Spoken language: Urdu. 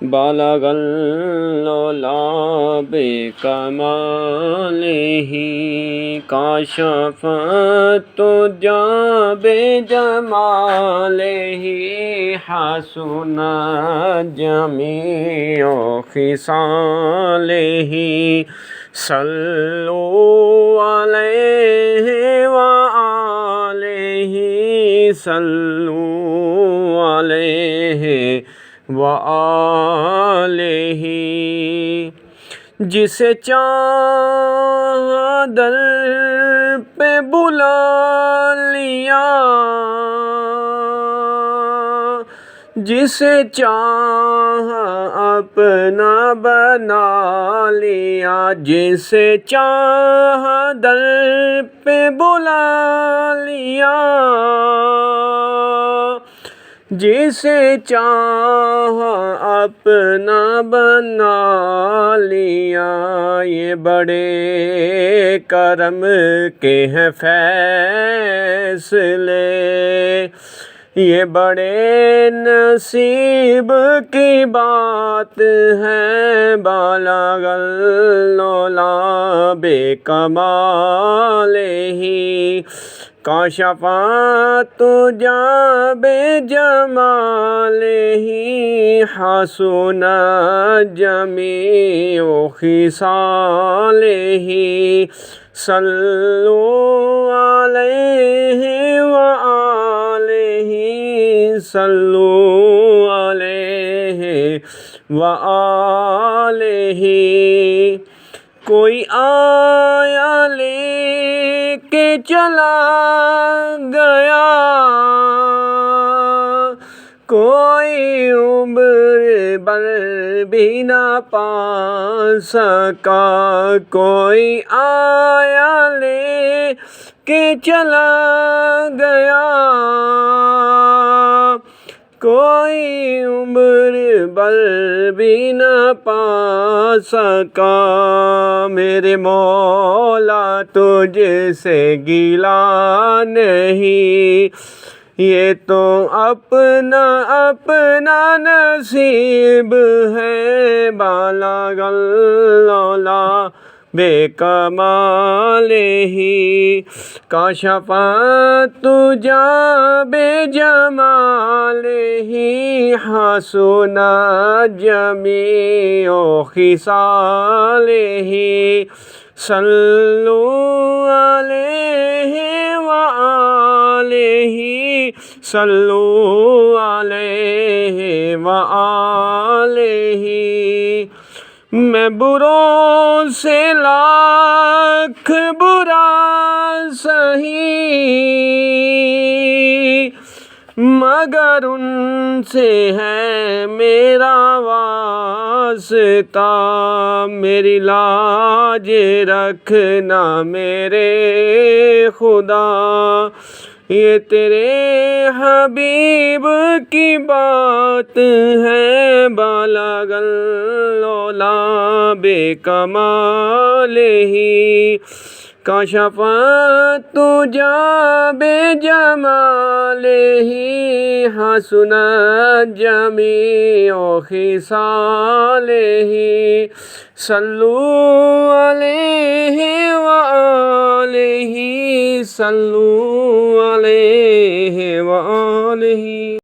بلغ العلا بکمالہ کاشف الدجی بجمالہ حسنت جمیع خصالہ صلوا علیہ وآلہ صلوا علیہ وآلہ جسے چاہا در پہ بلا لیا جسے چاہا اپنا بنا لیا جسے چاہا در پہ بلا لیا جسے چاہا اپنا بنا لیا یہ بڑے کرم کے ہیں فیصلے یہ بڑے نصیب کی بات ہے بلغ العلا بکمالہ کاشف الدجی بجمالہ حسنت جمیع خصالہ صلوا علیہ وآلہ صلوا علیہ وآلہ کوئی آیا لے کے چلا گیا کوئی عمر بھر بھی نہ پا سکا کوئی آیا لے کے چلا گیا کوئی عمر بھر بھی نہ پا سکا میرے مولا تجھ سے گیلا نہیں یہ تو اپنا اپنا نصیب ہے بلغ العلا بکمالہ کاشف الدجی بجمالہ حسنت جمیع خصالہ صلوا علیہ وآلہ صلوا علیہ وآلہ میں بروں سے لاکھ برا سہی مگر ان سے ہے میرا واسطہ میری لاج رکھنا میرے خدا یہ تیرے حبیب کی بات ہے بلغ العلا بکمالہ کاشف الدجی بجمالہ حسنت جمیع خصالہ صلوا علیہ وآلہ صلوا علیہ وآلہ